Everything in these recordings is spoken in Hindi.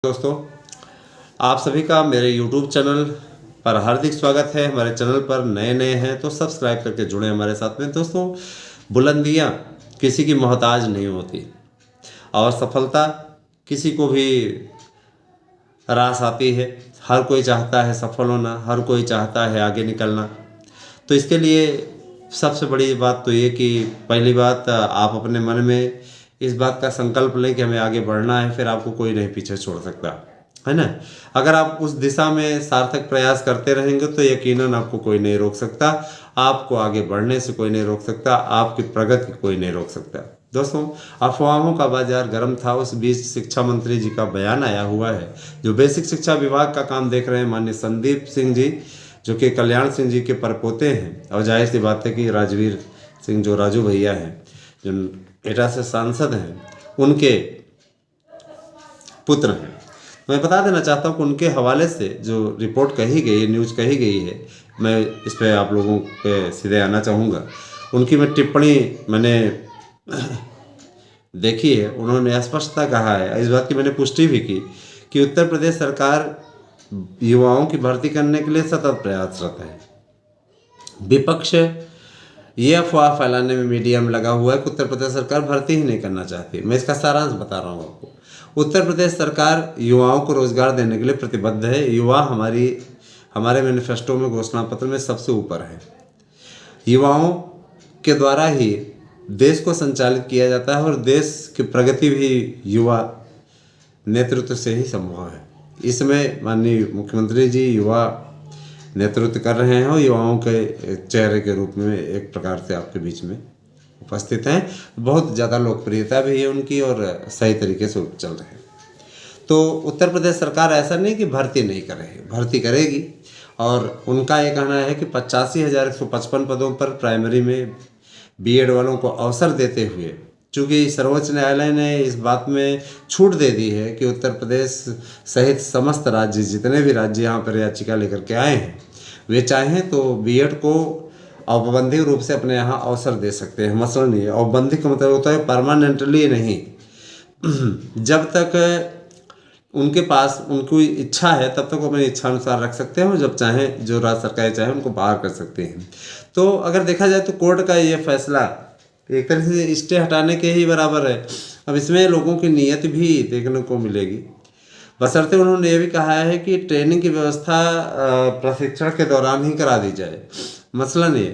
दोस्तों, आप सभी का मेरे YouTube चैनल पर हार्दिक स्वागत है। हमारे चैनल पर नए हैं तो सब्सक्राइब करके जुड़े हमारे साथ में। दोस्तों, बुलंदियां किसी की मोहताज नहीं होती और सफलता किसी को भी रास आती है। हर कोई चाहता है सफल होना, हर कोई चाहता है आगे निकलना। तो इसके लिए सबसे बड़ी बात तो ये कि पहली बात, आप अपने मन में इस बात का संकल्प लें कि हमें आगे बढ़ना है, फिर आपको कोई नहीं पीछे छोड़ सकता, है ना। अगर आप उस दिशा में सार्थक प्रयास करते रहेंगे तो यकीनन आपको कोई नहीं रोक सकता। आपको आगे बढ़ने से कोई नहीं रोक सकता, आपकी प्रगति कोई नहीं रोक सकता। दोस्तों, अफवाहों का बाजार गर्म था, उस बीच शिक्षा मंत्री जी का बयान आया हुआ है। जो बेसिक शिक्षा विभाग का काम देख रहे हैं माननीय संदीप सिंह जी, जो कि कल्याण सिंह जी के परपोते हैं, और जाहिर सी बात है कि राजवीर सिंह जो राजू भैया हैं, जो एटा से सांसद हैं, उनके पुत्र हैं। मैं बता देना चाहता हूँ कि उनके हवाले से जो रिपोर्ट कही गई है, न्यूज़ कही गई है, मैं इस पर आप लोगों पे सीधे आना चाहूँगा। उनकी मैं टिप्पणी मैंने देखी है। उन्होंने स्पष्टता कहा है, इस बात की मैंने पुष्टि भी की कि उत्तर प्रदेश सरकार युवाओं की भर्ती करने के लिए सतत प्रयासरत है। विपक्ष ये अफवाह फैलाने में मीडिया में लगा हुआ है कि उत्तर प्रदेश सरकार भर्ती ही नहीं करना चाहती। मैं इसका सारांश बता रहा हूँ आपको। उत्तर प्रदेश सरकार युवाओं को रोजगार देने के लिए प्रतिबद्ध है। युवा हमारे मैनिफेस्टो में, घोषणा पत्र में सबसे ऊपर है। युवाओं के द्वारा ही देश को संचालित किया जाता है और देश की प्रगति भी युवा नेतृत्व से ही संभव है। इसमें माननीय मुख्यमंत्री जी युवा नेतृत्व कर रहे हैं और युवाओं के चेहरे के रूप में एक प्रकार से आपके बीच में उपस्थित हैं। बहुत ज़्यादा लोकप्रियता भी है उनकी और सही तरीके से चल रहे हैं। तो उत्तर प्रदेश सरकार ऐसा नहीं कि भर्ती नहीं करेगी, भर्ती करेगी। और उनका ये कहना है कि 85,155 पदों पर प्राइमरी में बीएड वालों को अवसर देते हुए, चूँकि सर्वोच्च न्यायालय ने इस बात में छूट दे दी है कि उत्तर प्रदेश सहित समस्त राज्य, जितने भी राज्य यहाँ पर याचिका लेकर के आए हैं, वे चाहें तो बीएड को औपबंधिक रूप से अपने यहाँ अवसर दे सकते हैं। मसला नहीं है, औपबंधिक का मतलब होता है परमानेंटली नहीं। जब तक उनके पास उनकी इच्छा है तब तक वो अपनी इच्छा अनुसार रख सकते हैं, और जब चाहें, जो राज्य सरकार चाहे, उनको बाहर कर सकते हैं। तो अगर देखा जाए तो कोर्ट का ये फैसला एक तरह से स्टे हटाने के ही बराबर है। अब इसमें लोगों की नीयत भी देखने को मिलेगी, बशर्ते उन्होंने ये भी कहा है कि ट्रेनिंग की व्यवस्था प्रशिक्षण के दौरान ही करा दी जाए। मसला नहीं है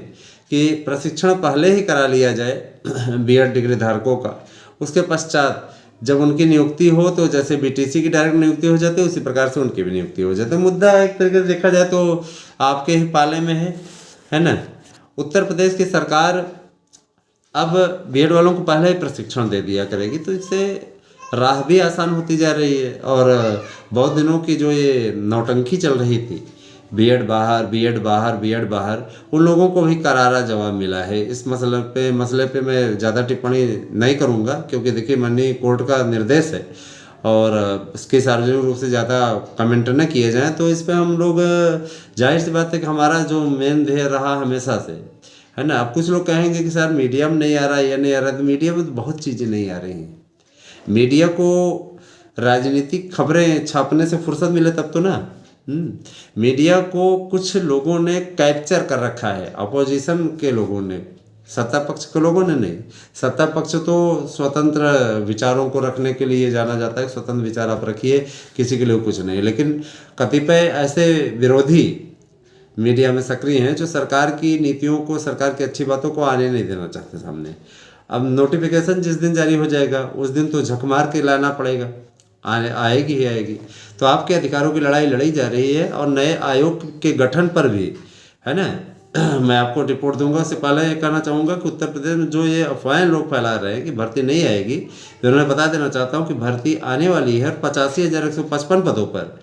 कि प्रशिक्षण पहले ही करा लिया जाए बीएड डिग्री धारकों का, उसके पश्चात जब उनकी नियुक्ति हो तो जैसे बीटीसी की डायरेक्ट नियुक्ति हो जाती है, उसी प्रकार से उनकी भी नियुक्ति हो जाती है। मुद्दा एक तरीके से देखा जाए तो आपके ही पाले में है ना। उत्तर प्रदेश की सरकार अब बीएड वालों को पहले ही प्रशिक्षण दे दिया करेगी, तो इससे राह भी आसान होती जा रही है। और बहुत दिनों की जो ये नौटंकी चल रही थी, बीएड बाहर, बीएड बाहर, बीएड बाहर, उन लोगों को भी करारा जवाब मिला है। इस मसले पे मैं ज़्यादा टिप्पणी नहीं करूँगा, क्योंकि देखिए माननीय कोर्ट का निर्देश है और इसके सार्वजनिक रूप से ज़्यादा कमेंट न किए जाएँ। तो इस पर हम लोग, जाहिर सी बात है कि हमारा जो मेन ध्येय रहा हमेशा से, है ना। अब कुछ लोग कहेंगे कि सर मीडिया में नहीं आ रहा, या नहीं आ रहा, तो मीडिया में तो बहुत चीज़ें नहीं आ रही हैं। मीडिया को राजनीतिक खबरें छापने से फुर्सत मिले तब तो ना। मीडिया को कुछ लोगों ने कैप्चर कर रखा है, अपोजिशन के लोगों ने, सत्ता पक्ष के लोगों ने नहीं। सत्ता पक्ष तो स्वतंत्र विचारों को रखने के लिए जाना जाता है, स्वतंत्र विचार आप रखिए, किसी के लिए कुछ नहीं। लेकिन कतिपय ऐसे विरोधी मीडिया में सक्रिय हैं जो सरकार की नीतियों को, सरकार की अच्छी बातों को आने नहीं देना चाहते सामने। अब नोटिफिकेशन जिस दिन जारी हो जाएगा उस दिन तो झक मार के लाना पड़ेगा, आएगी ही आएगी। तो आपके अधिकारों की लड़ाई लड़ी जा रही है और नए आयोग के गठन पर भी, है ना। मैं आपको रिपोर्ट दूंगा। उससे पहले ये कहना चाहूँगा कि उत्तर प्रदेश में जो ये अफवाहें लोग फैला रहे हैं कि भर्ती नहीं आएगी, तो उन्हें बता देना चाहता हूँ कि भर्ती आने वाली है। 85,155 पदों पर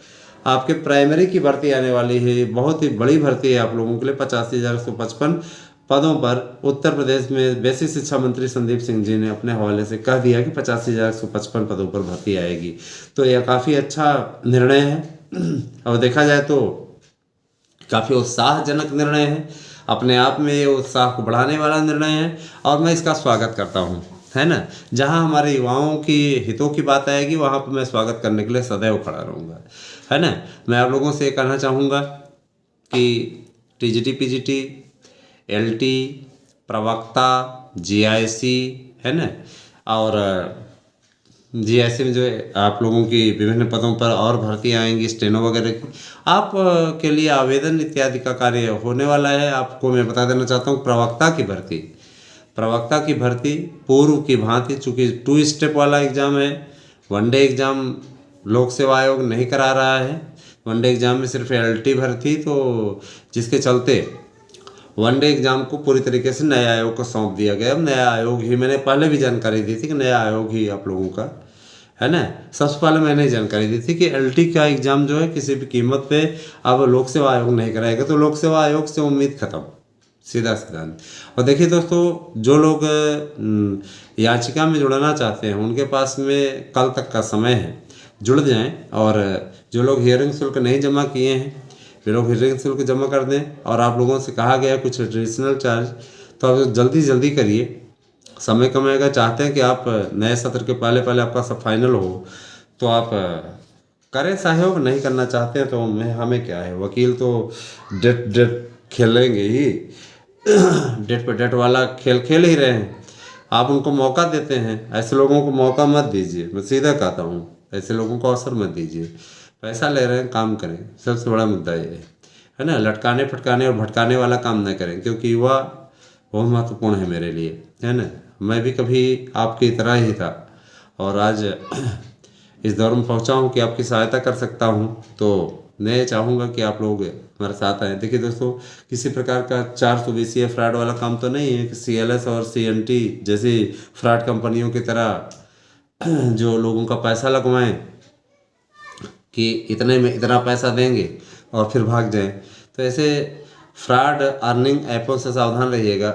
आपके प्राइमरी की भर्ती आने वाली है। बहुत ही बड़ी भर्ती है आप लोगों के लिए। 85,155 पदों पर उत्तर प्रदेश में बेसिक शिक्षा मंत्री संदीप सिंह जी ने अपने हवाले से कह दिया कि 85,155 पदों पर भर्ती आएगी। तो यह काफ़ी अच्छा निर्णय है और देखा जाए तो काफ़ी उत्साहजनक निर्णय है। अपने आप में ये उत्साह को बढ़ाने वाला निर्णय है और मैं इसका स्वागत करता हूँ। है ना। जहाँ हमारे युवाओं की हितों की बात आएगी वहाँ पर मैं स्वागत करने के लिए सदैव खड़ा रहूँगा, है ना। मैं आप लोगों से ये कहना चाहूँगा कि टीजीटी पीजीटी, एलटी, प्रवक्ता, जीआईसी, है ना, और जीआईसी में जो है आप लोगों की विभिन्न पदों पर और भर्तियाँ आएंगी स्टेनो वगैरह की, आप के लिए आवेदन इत्यादि का कार्य होने वाला है। आपको मैं बता देना चाहता हूँ प्रवक्ता की भर्ती पूर्व की भांति, चूँकि 2 स्टेप वाला एग्ज़ाम है, 1 डे एग्ज़ाम लोक सेवा आयोग नहीं करा रहा है। 1 डे एग्ज़ाम में सिर्फ एलटी भर्ती, तो जिसके चलते 1 डे एग्ज़ाम को पूरी तरीके से नए आयोग को सौंप दिया गया। अब नया आयोग ही, मैंने पहले भी जानकारी दी थी कि नया आयोग ही आप लोगों का, है ना। सबसे पहले मैंने जानकारी दी थी कि एलटी का एग्ज़ाम जो है किसी भी कीमत पे अब लोक सेवा आयोग नहीं कराएगा, तो लोक सेवा आयोग से उम्मीद खत्म, सीधा सिद्धांत। और देखिए दोस्तों, जो लोग याचिका में जुड़ना चाहते हैं उनके पास में कल तक का समय है, जुड़ जाएं। और जो लोग हियरिंग शुल्क नहीं जमा किए हैं वे लोग हियरिंग शुल्क जमा कर दें। और आप लोगों से कहा गया कुछ एडिशनल चार्ज, तो आप जल्दी करिए, समय कम आएगा। चाहते हैं कि आप नए सत्र के पहले आपका सब फाइनल हो, तो आप करें सहयोग। नहीं करना चाहते हैं तो हमें क्या है, वकील तो डेट खेलेंगे ही, डेट पे डेट वाला खेल ही रहे हैं। आप उनको मौका देते हैं, ऐसे लोगों को मौका मत दीजिए। मैं सीधा कहता हूँ, ऐसे लोगों को अवसर मत दीजिए। पैसा ले रहे हैं, काम करें, सबसे बड़ा मुद्दा ये है ना। लटकाने फटकाने और भटकाने वाला काम न करें, क्योंकि युवा बहुत महत्वपूर्ण है मेरे लिए, है ना। मैं भी कभी आपकी तरह ही था और आज इस दौर में पहुंचा हूं कि आपकी सहायता कर सकता हूं। तो मैं चाहूँगा कि आप लोग हमारे साथ आएँ। देखिए दोस्तों, किसी प्रकार का 420 फ्रॉड वाला काम तो नहीं है कि सीएलएस और सीएनटी जैसी फ्रॉड कंपनियों की तरह जो लोगों का पैसा लगवाएं कि इतने में इतना पैसा देंगे और फिर भाग जाएं। तो ऐसे फ्रॉड अर्निंग ऐपों से सावधान रहिएगा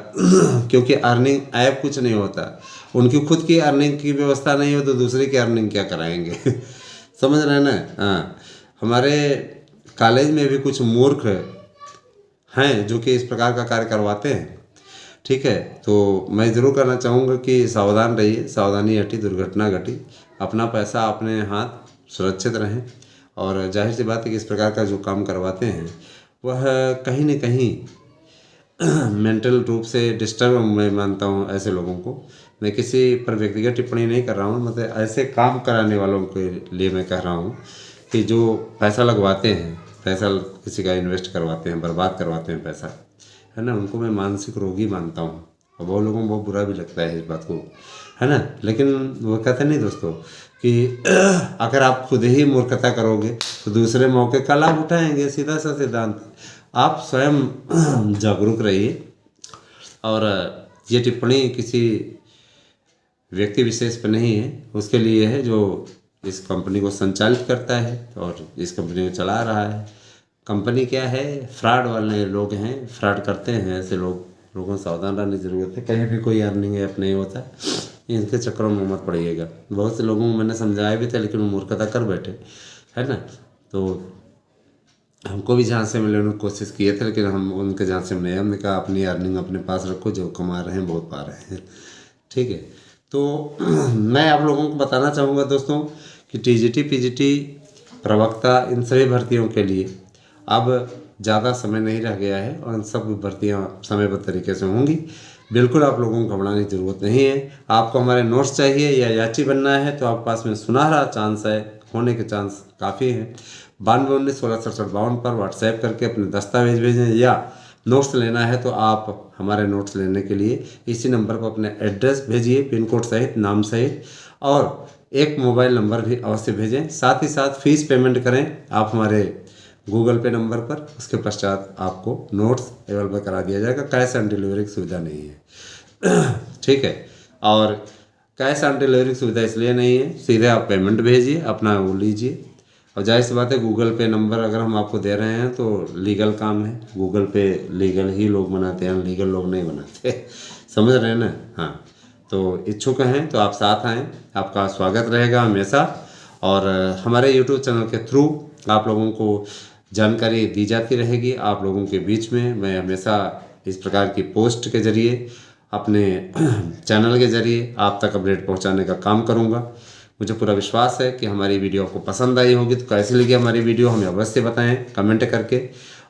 क्योंकि अर्निंग ऐप कुछ नहीं होता, उनकी खुद की अर्निंग की व्यवस्था नहीं हो तो दूसरे की अर्निंग क्या कराएंगे समझ रहे हैं ना। हाँ, हमारे कॉलेज में भी कुछ मूर्ख हैं जो कि इस प्रकार का कार्य करवाते हैं, ठीक है। तो मैं ज़रूर करना चाहूँगा कि सावधान रहिए, सावधानी हटी दुर्घटना घटी। अपना पैसा अपने हाथ सुरक्षित रहें। और जाहिर सी बात है कि इस प्रकार का जो काम करवाते हैं वह कहीं न कहीं मेंटल रूप से डिस्टर्ब मैं मानता हूँ ऐसे लोगों को। मैं किसी पर व्यक्तिगत टिप्पणी नहीं कर रहा हूँ, मतलब ऐसे काम कराने वालों के लिए मैं कह रहा हूँ कि जो पैसा लगवाते हैं, पैसा किसी का इन्वेस्ट करवाते हैं, बर्बाद करवाते हैं पैसा, है ना, उनको मैं मानसिक रोगी मानता हूँ। और बहुत लोगों को बहुत बुरा भी लगता है इस बात को, है ना। लेकिन वो कहते नहीं दोस्तों कि अगर आप खुद ही मूर्खता करोगे तो दूसरे मौके का लाभ उठाएंगे, सीधा सा सिद्धांत। आप स्वयं जागरूक रहिए। और ये टिप्पणी किसी व्यक्ति विशेष पर नहीं है, उसके लिए है जो इस कंपनी को संचालित करता है और इस कंपनी को चला रहा है। कंपनी क्या है, फ्रॉड वाले लोग हैं, फ्रॉड करते हैं ऐसे लोगों को सावधान रहने की ज़रूरत है। कहीं भी कोई अर्निंग ऐप नहीं होता, इनके चक्करों में मत पड़िएगा। बहुत से लोगों को मैंने समझाया भी था लेकिन वो मूर्खता कर बैठे, है ना। तो हमको भी झांसे में लेने की कोशिश किए थे लेकिन हम उनके झांसे में नहीं। हमने कहा अपनी अर्निंग अपने पास रखो, जो कमा रहे हैं बहुत पा रहे हैं, ठीक है। तो मैं आप लोगों को बताना चाहूँगा दोस्तों कि टीजीटी पीजीटी प्रवक्ता इन सभी भर्तियों के लिए अब ज़्यादा समय नहीं रह गया है और इन सब भर्तियाँ समयबद्ध तरीके से होंगी। बिल्कुल आप लोगों को घबराने की ज़रूरत नहीं है। आपको हमारे नोट्स चाहिए या याची बनना है तो आपके पास में सुनहरा चांस है, होने के चांस काफ़ी हैं। 9219166752 पर व्हाट्सएप करके अपने दस्तावेज भेजें, या नोट्स लेना है तो आप हमारे नोट्स लेने के लिए इसी नंबर पर अपने एड्रेस भेजिए, पिन कोड सहित, नाम सहित, और एक मोबाइल नंबर भी अवश्य भेजें। साथ ही साथ फीस पेमेंट करें आप हमारे गूगल पे नंबर पर, उसके पश्चात आपको नोट्स अवेलेबल करा दिया जाएगा। कैश ऑन डिलीवरी की सुविधा नहीं है ठीक है। और कैश ऑन डिलीवरी की सुविधा इसलिए नहीं है, सीधे आप पेमेंट भेजिए, अपना वो लीजिए। और जाहिर सी बात है गूगल पे नंबर अगर हम आपको दे रहे हैं तो लीगल काम है। गूगल पे लीगल ही लोग बनाते हैं, लीगल लोग नहीं बनाते समझ रहे हैं ना। हाँ, तो इच्छुक हैं तो आप साथ आएँ, आपका स्वागत रहेगा हमेशा। और हमारे यूट्यूब चैनल के थ्रू आप लोगों को जानकारी दी जाती रहेगी। आप लोगों के बीच में मैं हमेशा इस प्रकार की पोस्ट के ज़रिए अपने चैनल के ज़रिए आप तक अपडेट पहुंचाने का काम करूंगा। मुझे पूरा विश्वास है कि हमारी वीडियो आपको पसंद आई होगी। तो कैसी लगी हमारी वीडियो हमें अवश्य बताएं कमेंट करके,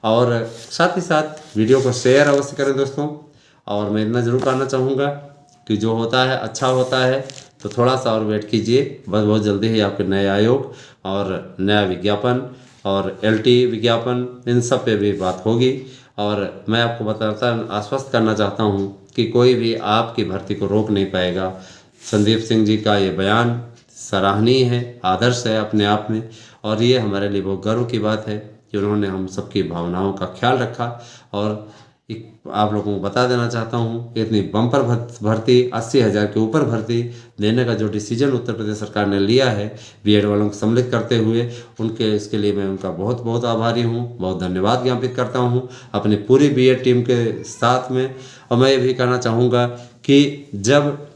और साथ ही साथ वीडियो को शेयर अवश्य करें दोस्तों। और मैं इतना ज़रूर कहना चाहूँगा कि जो होता है अच्छा होता है, तो थोड़ा सा और वेट कीजिए, बस बहुत जल्दी ही आपके नए आयोग और नया विज्ञापन और LT विज्ञापन इन सब पे भी बात होगी। और मैं आपको बताता आश्वस्त करना चाहता हूँ कि कोई भी आपकी भर्ती को रोक नहीं पाएगा। संदीप सिंह जी का ये बयान सराहनीय है, आदर्श है अपने आप में, और ये हमारे लिए बहुत गर्व की बात है कि उन्होंने हम सबकी भावनाओं का ख्याल रखा। और एक आप लोगों को बता देना चाहता हूँ कि इतनी बम्पर भर्ती 80,000 के ऊपर भर्ती देने का जो डिसीजन उत्तर प्रदेश सरकार ने लिया है BEd वालों को सम्मिलित करते हुए, उनके इसके लिए मैं उनका बहुत बहुत आभारी हूँ, बहुत धन्यवाद ज्ञापित करता हूँ अपनी पूरी BEd टीम के साथ में। और मैं ये भी कहना चाहूँगा कि जब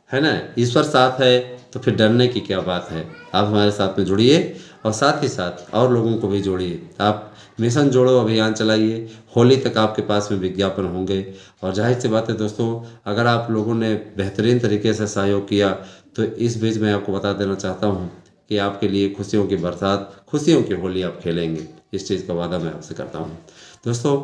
है ना ईश्वर साथ है तो फिर डरने की क्या बात है। आप हमारे साथ में जुड़िए और साथ ही साथ और लोगों को भी जोड़िए। आप मिशन जोड़ो अभियान चलाइए, होली तक आपके पास में विज्ञापन होंगे। और जाहिर सी बात है दोस्तों, अगर आप लोगों ने बेहतरीन तरीके से सहयोग किया तो इस बीच मैं आपको बता देना चाहता हूँ कि आपके लिए खुशियों की बरसात, खुशियों की होली आप खेलेंगे। इस चीज़ का वादा मैं आपसे करता हूँ। दोस्तों,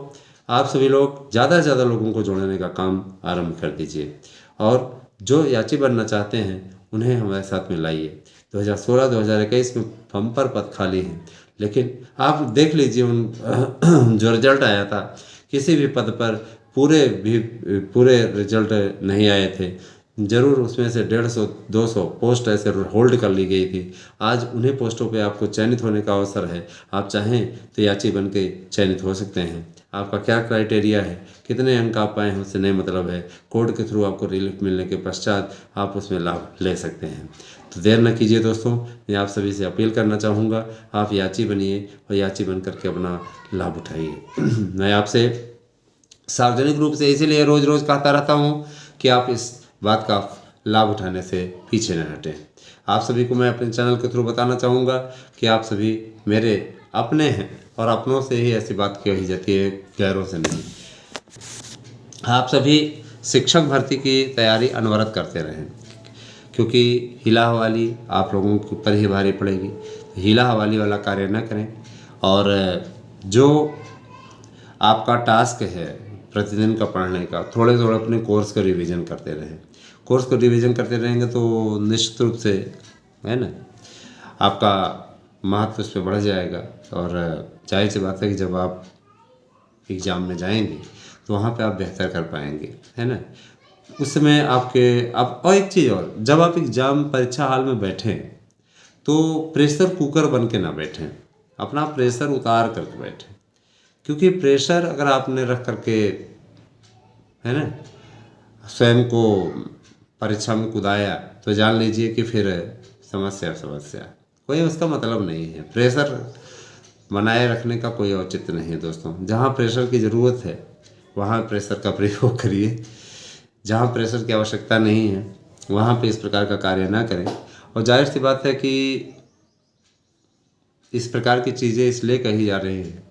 आप सभी लोग ज़्यादा से ज़्यादा लोगों को जोड़ने का काम आरंभ कर दीजिए, और जो याची बनना चाहते हैं उन्हें हमारे साथ में लाइए। 2016-2021 में बम्पर पद खाली हैं, लेकिन आप देख लीजिए उन जो रिजल्ट आया था, किसी भी पद पर पूरे रिजल्ट नहीं आए थे। ज़रूर उसमें से 150-200 पोस्ट ऐसे होल्ड कर ली गई थी। आज उन्हीं पोस्टों पे आपको चयनित होने का अवसर है। आप चाहें तो याची बन के चयनित हो सकते हैं। आपका क्या क्राइटेरिया है, कितने अंक आप पाए हैं उससे नहीं मतलब है। कोड के थ्रू आपको रिलीफ मिलने के पश्चात आप उसमें लाभ ले सकते हैं। तो देर न कीजिए दोस्तों, मैं आप सभी से अपील करना चाहूँगा, आप याची बनिए और याची बन करके अपना लाभ उठाइए। मैं आपसे सार्वजनिक रूप से इसीलिए रोज़ रोज़ कहता रहता हूँ कि आप इस बात का लाभ उठाने से पीछे न हटें। आप सभी को मैं अपने चैनल के थ्रू बताना चाहूँगा कि आप सभी मेरे अपने हैं, और अपनों से ही ऐसी बात कही जाती है, गैरों से नहीं। आप सभी शिक्षक भर्ती की तैयारी अनवरत करते रहें, क्योंकि हीला हवाली आप लोगों के ऊपर ही भारी पड़ेगी। हीला हवाली वाला कार्य न करें, और जो आपका टास्क है प्रतिदिन का पढ़ने का, थोड़े थोड़े अपने कोर्स का रिवीजन करते रहें। कोर्स को रिवीजन करते रहेंगे तो निश्चित रूप से है ना आपका महत्व उस पर बढ़ जाएगा। और जाहिर सी बात है कि जब आप एग्ज़ाम में जाएंगे तो वहाँ पे आप बेहतर कर पाएंगे, है ना। उस समय और एक चीज़ और, जब आप एग्ज़ाम परीक्षा हाल में बैठें तो प्रेशर कुकर बन के ना बैठें, अपना प्रेशर उतार करके बैठें। क्योंकि प्रेशर अगर आपने रख करके है ना स्वयं को परीक्षा में कुदाया तो जान लीजिए कि फिर समस्या कोई उसका मतलब नहीं है। प्रेशर बनाए रखने का कोई औचित्य नहीं है दोस्तों। जहाँ प्रेशर की ज़रूरत है वहाँ प्रेशर का प्रयोग करिए, जहाँ प्रेशर की आवश्यकता नहीं है वहाँ पे इस प्रकार का कार्य ना करें। और जाहिर सी बात है कि इस प्रकार की चीज़ें इसलिए कही जा रही हैं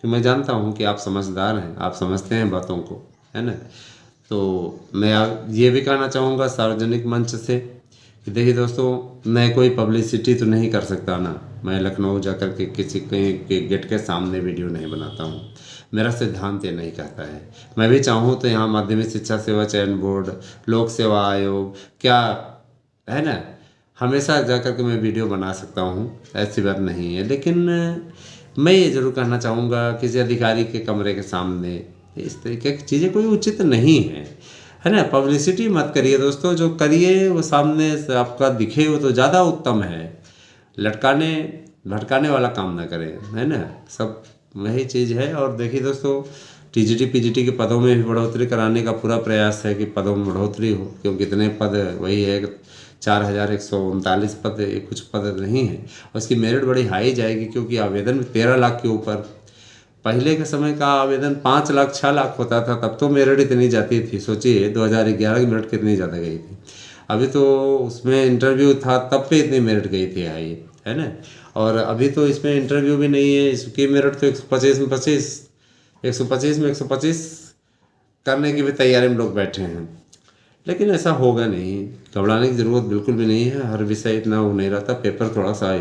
कि मैं जानता हूँ कि आप समझदार हैं, आप समझते हैं बातों को, है ना। तो मैं ये भी कहना चाहूँगा सार्वजनिक मंच से कि देखिए दोस्तों, मैं कोई पब्लिसिटी तो नहीं कर सकता ना। मैं लखनऊ जाकर के किसी के गेट के सामने वीडियो नहीं बनाता हूँ, मेरा सिद्धांत ये नहीं कहता है। मैं भी चाहूँ तो यहाँ माध्यमिक शिक्षा सेवा चयन बोर्ड, लोक सेवा आयोग, क्या है ना, हमेशा जाकर के मैं वीडियो बना सकता हूँ, ऐसी बात नहीं है। लेकिन मैं ये ज़रूर कहना चाहूँगा किसी अधिकारी के कमरे के सामने इस तरीके की चीज़ें कोई उचित नहीं है ना। पब्लिसिटी मत करिए दोस्तों, जो करिए वो सामने से आपका दिखे वो तो ज़्यादा उत्तम है। लटकाने भटकाने वाला काम ना करें, है ना। सब वही चीज़ है। और देखिए दोस्तों, TGT PGT के पदों में भी बढ़ोतरी कराने का पूरा प्रयास है कि पदों में बढ़ोतरी हो, क्योंकि इतने पद वही है 4,139 पद, कुछ पद नहीं है। और इसकी मेरिट बड़ी हाई जाएगी, क्योंकि आवेदन 13 लाख के ऊपर। पहले के समय का आवेदन 5 लाख 6 लाख होता था, तब तो मेरिट इतनी जाती थी। सोचिए 2011 की मेरिट कितनी ज़्यादा गई थी। अभी तो उसमें इंटरव्यू था तब पे इतनी मेरिट गई थी हाई, है ना। और अभी तो इसमें इंटरव्यू भी नहीं है, इसकी मेरिट तो 125 में 25, 125 में 125 करने की भी तैयारी में लोग बैठे हैं, लेकिन ऐसा होगा नहीं। घबराने की ज़रूरत बिल्कुल भी नहीं है। हर विषय इतना वो नहीं रहता। पेपर थोड़ा सा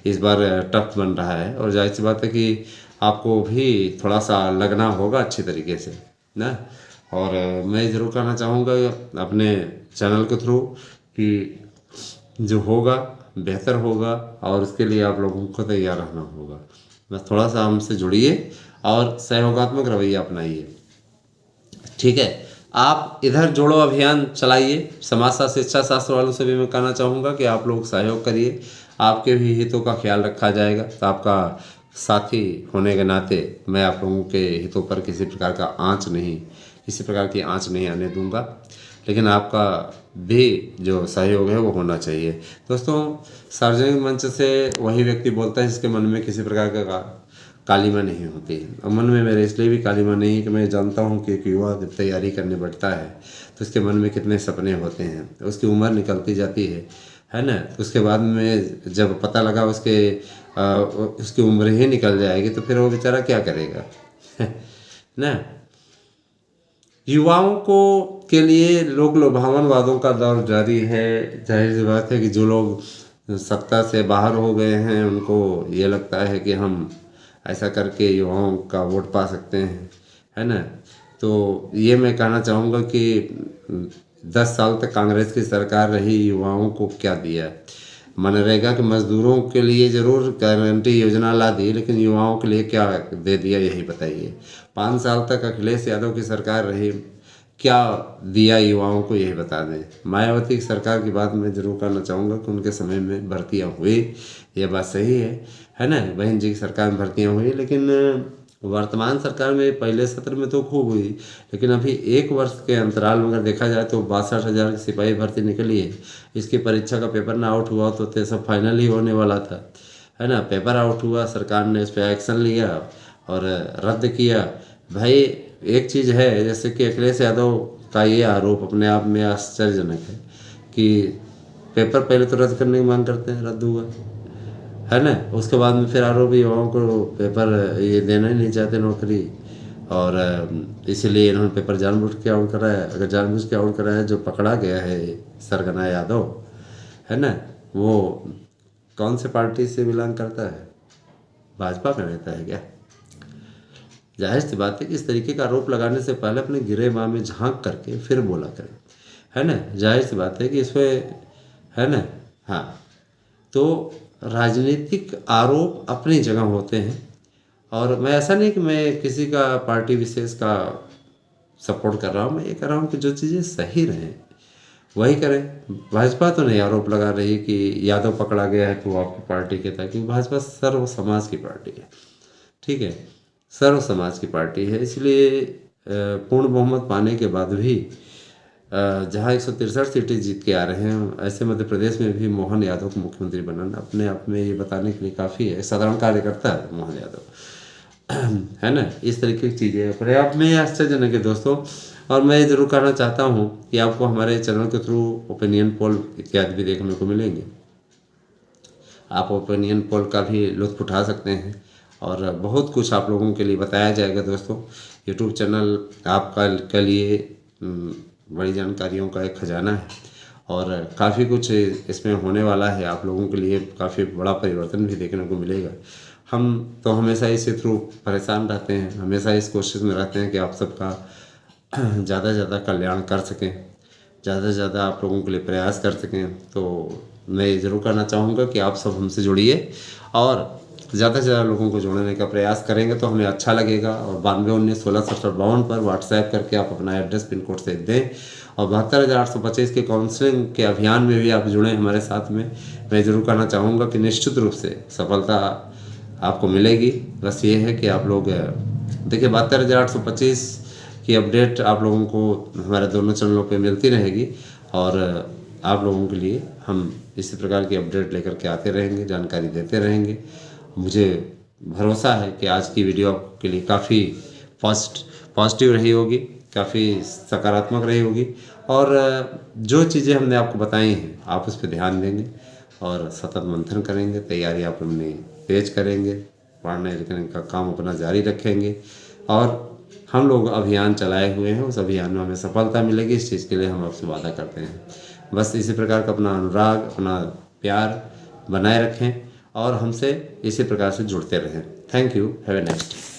इस बार टफ बन रहा है, और जाहिर सी बात है कि आपको भी थोड़ा सा लगना होगा अच्छी तरीके से ना। और मैं ज़रूर कहना चाहूँगा अपने चैनल के थ्रू कि जो होगा बेहतर होगा, और उसके लिए आप लोगों को तैयार रहना होगा। बस थोड़ा सा हमसे जुड़िए और सहयोगात्मक रवैया अपनाइए, ठीक है। आप इधर जोड़ो अभियान चलाइए। समाजशास्त्र शिक्षा शास्त्र वालों से भी मैं कहना चाहूँगा कि आप लोग सहयोग करिए, आपके भी हितों का ख्याल रखा जाएगा। तो आपका साथी होने के नाते मैं आप लोगों के हितों पर किसी प्रकार की आंच नहीं आने दूंगा, लेकिन आपका भी जो सहयोग है वो होना चाहिए। दोस्तों, सार्वजनिक मंच से वही व्यक्ति बोलता है जिसके मन में किसी प्रकार का कालीमा नहीं होती। और मन में मेरे इसलिए भी कालीमा नहीं कि मैं जानता हूँ कि एक युवा जब तैयारी करने बैठता है तो उसके मन में कितने सपने होते हैं। उसकी उम्र निकलती जाती है ना। तो उसके बाद में जब पता लगा उसकी उम्र ही निकल जाएगी तो फिर वो बेचारा क्या करेगा ना। युवाओं को के लिए लोग लुभावन वादों का दौर जारी है। जाहिर सी बात है कि जो लोग सत्ता से बाहर हो गए हैं उनको ये लगता है कि हम ऐसा करके युवाओं का वोट पा सकते हैं, है ना। तो ये मैं कहना चाहूँगा कि 10 साल तक कांग्रेस की सरकार रही, युवाओं को क्या दिया। मनरेगा के मजदूरों के लिए ज़रूर गारंटी योजना ला दी, लेकिन युवाओं के लिए क्या दे दिया यही बताइए। 5 साल तक अखिलेश यादव की सरकार रही, क्या दिया युवाओं को यही बता दें। मायावती की सरकार की बात मैं ज़रूर करना चाहूँगा कि उनके समय में भर्तियाँ हुई, ये बात सही है ना। बहन जी की सरकार में भर्तियाँ हुई, लेकिन वर्तमान सरकार में पहले सत्र में तो खूब हुई, लेकिन अभी 1 वर्ष के अंतराल में अगर देखा जाए तो 62,000 की सिपाही भर्ती निकली है। इसकी परीक्षा का पेपर ना आउट हुआ तो सब फाइनल ही होने वाला था, है ना। पेपर आउट हुआ, सरकार ने उस पर एक्शन लिया और रद्द किया। भाई एक चीज़ है, जैसे कि अखिलेश यादव का ये आरोप अपने आप में आश्चर्यजनक है कि पेपर पहले तो रद्द करने की मांग करते हैं, रद्द हुआ, है ना। उसके बाद में फिर आरोप युवाओं को पेपर ये देना ही नहीं चाहते नौकरी, और इसीलिए इन्होंने पेपर जानबूझ के आउट कराया। अगर जानबूझ के आउट कराया, जो पकड़ा गया है सरगना यादव, है ना, वो कौन से पार्टी से बिलोंग करता है? भाजपा में रहता है क्या? जाहिर सी बात है कि इस तरीके का आरोप लगाने से पहले अपने गिरेबान में झांक करके फिर बोला करें, है ना। जाहिर सी बात है कि इसमें, है ना। हाँ, तो राजनीतिक आरोप अपनी जगह होते हैं, और मैं ऐसा नहीं कि मैं किसी का पार्टी विशेष का सपोर्ट कर रहा हूँ। मैं ये कर रहा हूँ कि जो चीज़ें सही रहें वही करें। भाजपा तो नहीं आरोप लगा रही कि यादव पकड़ा गया है तो वो आपकी पार्टी के था, क्योंकि भाजपा सर्व समाज की पार्टी है, ठीक है, सर्व समाज की पार्टी है। इसलिए पूर्ण बहुमत पाने के बाद भी जहाँ 163 सीटें जीत के आ रहे हैं, ऐसे मध्य प्रदेश में भी मोहन यादव को मुख्यमंत्री बनाना अपने आप में ये बताने के लिए काफ़ी है। साधारण कार्यकर्ता है मोहन यादव, है ना। इस तरीके की चीज़ें अपने आप में आश्चर्यजनक है दोस्तों। और मैं ज़रूर कहना चाहता हूँ कि आपको हमारे चैनल के थ्रू ओपिनियन पोल इत्यादि भी देखने को मिलेंगे। आप ओपिनियन पोल का भी लुत्फ़ उठा सकते हैं, और बहुत कुछ आप लोगों के लिए बताया जाएगा दोस्तों। यूट्यूब चैनल आपका के लिए बड़ी जानकारियों का एक खजाना है, और काफ़ी कुछ इसमें होने वाला है। आप लोगों के लिए काफ़ी बड़ा परिवर्तन भी देखने को मिलेगा। हम तो हमेशा इसी थ्रू परेशान रहते हैं, हमेशा इस कोशिश में रहते हैं कि आप सबका ज़्यादा से ज़्यादा कल्याण कर सकें, ज़्यादा से ज़्यादा आप लोगों के लिए प्रयास कर सकें। तो मैं ये ज़रूर कहना चाहूँगा कि आप सब हमसे जुड़िए, और ज़्यादा से ज़्यादा लोगों को जोड़ने का प्रयास करेंगे तो हमें अच्छा लगेगा। और 9219166752 पर व्हाट्सएप करके आप अपना एड्रेस पिन कोड से दें, और 72,825 के काउंसलिंग के अभियान में भी आप जुड़ें हमारे साथ में। मैं ज़रूर कहना चाहूँगा कि निश्चित रूप से सफलता आपको मिलेगी। बस ये है कि आप लोग देखिए, 72,825 की अपडेट आप लोगों को हमारे दोनों चैनलों पे मिलती रहेगी, और आप लोगों के लिए हम इसी प्रकार की अपडेट लेकर के आते रहेंगे, जानकारी देते रहेंगे। मुझे भरोसा है कि आज की वीडियो आपके लिए काफ़ी पॉजिटिव रही होगी, काफ़ी सकारात्मक रही होगी, और जो चीज़ें हमने आपको बताई हैं आप उस पर ध्यान देंगे और सतत मंथन करेंगे, तैयारी आप अपनी तेज करेंगे, पढ़ने लिखने का काम अपना जारी रखेंगे, और हम लोग अभियान चलाए हुए हैं, उस अभियान में हमें सफलता मिलेगी, इस चीज़ के लिए हम आपसे वादा करते हैं। बस इसी प्रकार का अपना अनुराग, अपना प्यार बनाए रखें और हमसे इसी प्रकार से जुड़ते रहें। Thank you. Have a nice day.